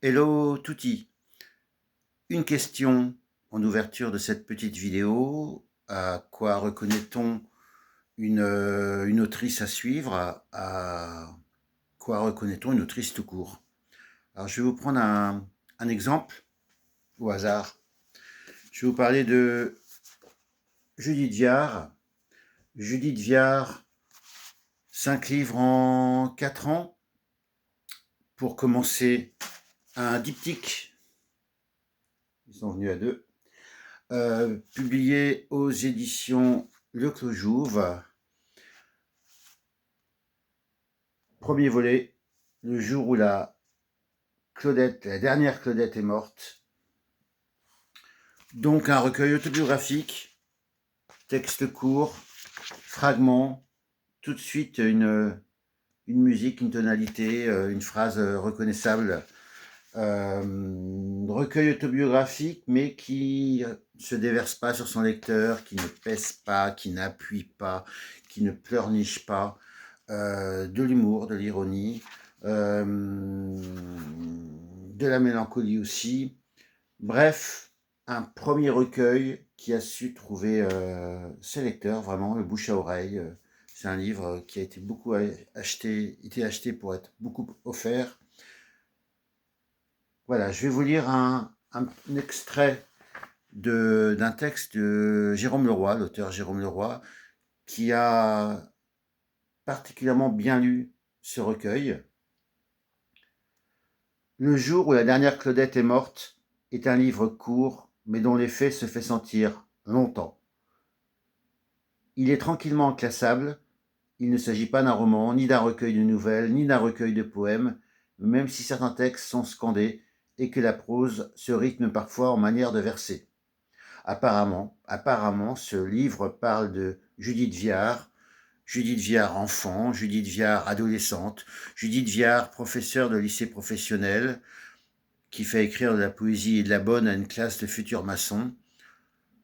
Hello Touti, une question en ouverture de cette petite vidéo. À quoi reconnaît-on une autrice à suivre? À quoi reconnaît-on une autrice tout court? Alors je vais vous prendre un exemple au hasard. Je vais vous parler de Judith Viard. Judith Viard, 5 livres en 4 ans. Pour commencer, un diptyque, ils sont venus à deux. Publié aux éditions Le Clos-Jouve. Premier volet, le jour où la dernière Claudette est morte. Donc un recueil autobiographique, texte court, fragments, tout de suite une musique, une tonalité, une phrase reconnaissable. Recueil autobiographique, mais qui ne se déverse pas sur son lecteur, qui ne pèse pas, qui n'appuie pas, qui ne pleurniche pas, de l'humour, de l'ironie, de la mélancolie aussi. Bref, un premier recueil qui a su trouver ses lecteurs, vraiment, le bouche à oreille. C'est un livre qui a été beaucoup acheté pour être beaucoup offert. Voilà, je vais vous lire un extrait d'un texte de Jérôme Leroy, l'auteur Jérôme Leroy, qui a particulièrement bien lu ce recueil. Le jour où la dernière Claudette est morte est un livre court, mais dont l'effet se fait sentir longtemps. Il est tranquillement inclassable. Il ne s'agit pas d'un roman, ni d'un recueil de nouvelles, ni d'un recueil de poèmes, même si certains textes sont scandés et que la prose se rythme parfois en manière de verser. Apparemment, ce livre parle de Judith Viard enfant, Judith Viard adolescente, Judith Viard professeure de lycée professionnel, qui fait écrire de la poésie et de la bonne à une classe de futurs maçons.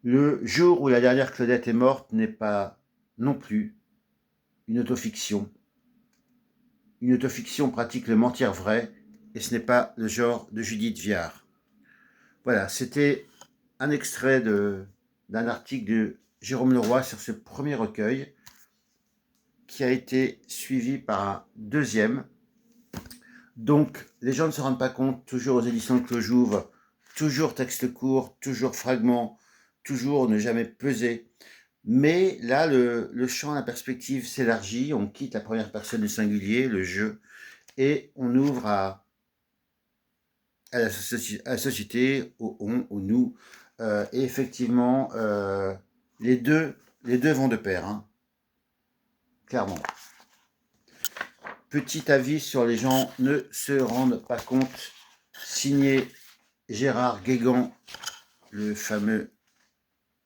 Le jour où la dernière Claudette est morte n'est pas non plus une autofiction. Une autofiction pratique le mentir vrai, et ce n'est pas le genre de Judith Viard. Voilà, c'était un extrait d'un article de Jérôme Leroy sur ce premier recueil, qui a été suivi par un deuxième. Donc, les gens ne se rendent pas compte, toujours aux éditions de Clos-Jouve, toujours texte court, toujours fragment, toujours ne jamais peser. Mais là, le champ, la perspective s'élargit, on quitte la première personne du singulier, le je, et on ouvre à la société, au on, au nous. Et effectivement, les deux vont de pair, hein, clairement. Petit avis sur les gens ne se rendent pas compte, signé Gérard Guégan, le fameux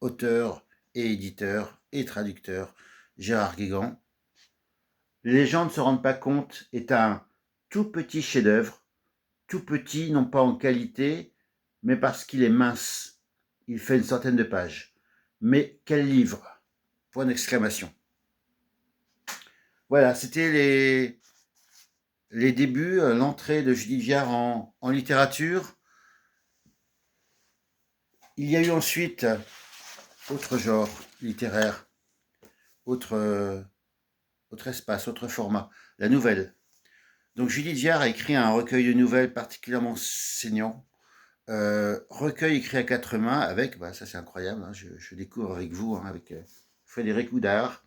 auteur et éditeur et traducteur Gérard Guégan. Les gens ne se rendent pas compte est un tout petit chef-d'œuvre, tout petit non pas en qualité, mais parce qu'il est mince. Il fait une centaine de pages. Mais quel livre! Point d'exclamation. Voilà, c'était les débuts, l'entrée de Judith Viard en littérature. Il y a eu ensuite autre genre littéraire, autre espace, autre format, la nouvelle. Donc Judith Viard a écrit un recueil de nouvelles particulièrement saignant, recueil écrit à 4 mains avec, ça c'est incroyable, hein, je découvre avec vous, hein, avec Frédéric Oudard.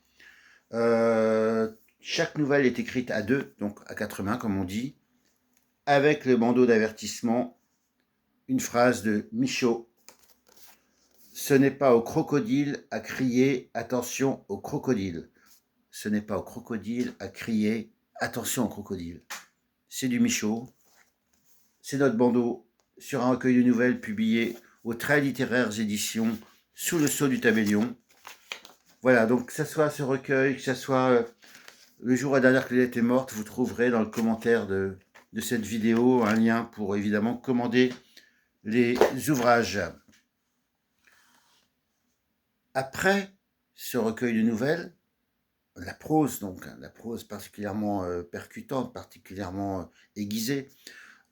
Chaque nouvelle est écrite à 2, donc à 4 mains comme on dit, avec le bandeau d'avertissement, une phrase de Michaud. Ce n'est pas au crocodile à crier attention au crocodile. Ce n'est pas au crocodile à crier attention au crocodile. C'est du Michaud. C'est notre bandeau sur un recueil de nouvelles publié aux Très littéraires éditions Sous le sceau du Tabellion. Voilà, donc que ce soit ce recueil, que ce soit le jour où la dernière Claudette est morte, vous trouverez dans le commentaire de cette vidéo un lien pour évidemment commander les ouvrages. Après ce recueil de nouvelles, la prose, donc la prose particulièrement percutante, particulièrement aiguisée,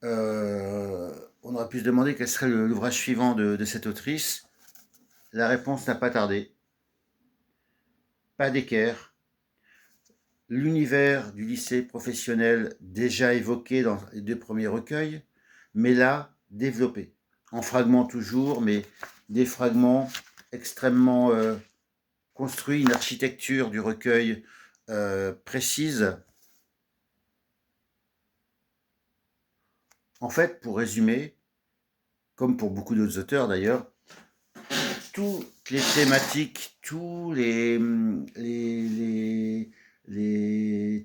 On aurait pu se demander quel serait l'ouvrage suivant de cette autrice. La réponse n'a pas tardé. Pas d'équerre. L'univers du lycée professionnel déjà évoqué dans les 2 premiers recueils, mais là, développé. En fragments toujours, mais des fragments extrêmement construits, une architecture du recueil précise. En fait, pour résumer, comme pour beaucoup d'autres auteurs d'ailleurs, toutes les thématiques, tous les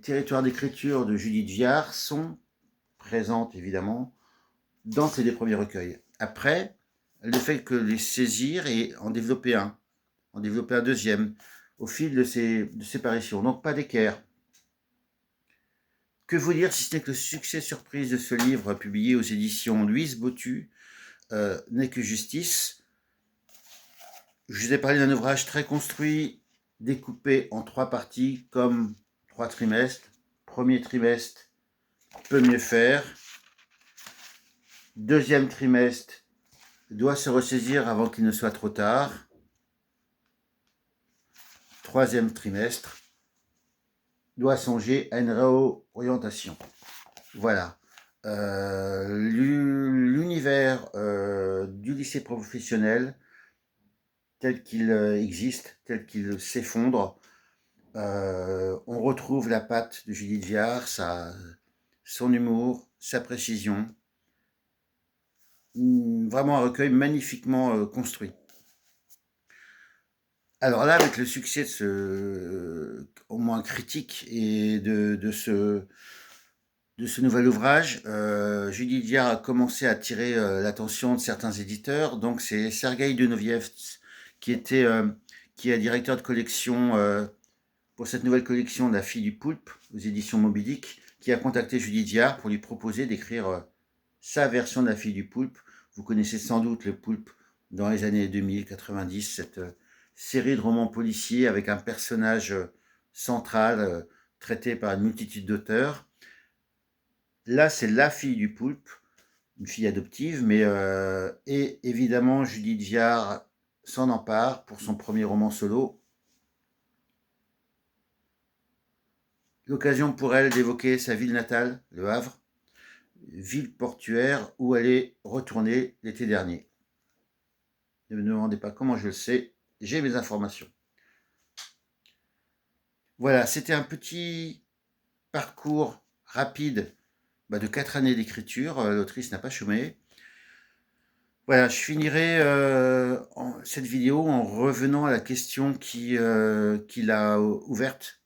territoires d'écriture de Judith Viard sont présentes évidemment dans ces 2 premiers recueils. Après, elle ne fait que les saisir et en développer un deuxième au fil de ses parutions. Donc pas d'équerre. Que vous dire si ce n'est que le succès surprise de ce livre publié aux éditions Louise Bottu n'est que justice. Je vous ai parlé d'un ouvrage très construit, découpé en 3 parties, comme 3 trimestres. Premier trimestre, peut mieux faire. Deuxième trimestre, doit se ressaisir avant qu'il ne soit trop tard. Troisième trimestre, doit songer à une réorientation. Voilà. L'univers du lycée professionnel tel qu'il existe, tel qu'il s'effondre. On retrouve la patte de Judith Viard, son humour, sa précision. Vraiment un recueil magnifiquement construit. Alors là, avec le succès de ce, au moins critique, et de ce nouvel ouvrage, Judith Viard a commencé à attirer l'attention de certains éditeurs. Donc c'est Sergueï Dunoviev qui est directeur de collection pour cette nouvelle collection de La fille du poulpe aux éditions Moby Dick, qui a contacté Judith Viard pour lui proposer d'écrire sa version de La fille du poulpe. Vous connaissez sans doute Le Poulpe dans les années 2000-90, cette série de romans policiers avec un personnage central traité par une multitude d'auteurs. Là, c'est La fille du poulpe, une fille adoptive, mais et évidemment, Judith Viard s'en empare pour son premier roman solo. L'occasion pour elle d'évoquer sa ville natale, Le Havre, ville portuaire où elle est retournée l'été dernier. Ne me demandez pas comment je le sais, j'ai mes informations. Voilà, c'était un petit parcours rapide de 4 années d'écriture. L'autrice n'a pas chômé. Voilà, je finirai cette vidéo en revenant à la question qui l'a ouverte.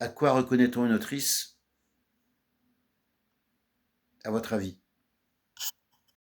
À quoi reconnaît-on une autrice, à votre avis?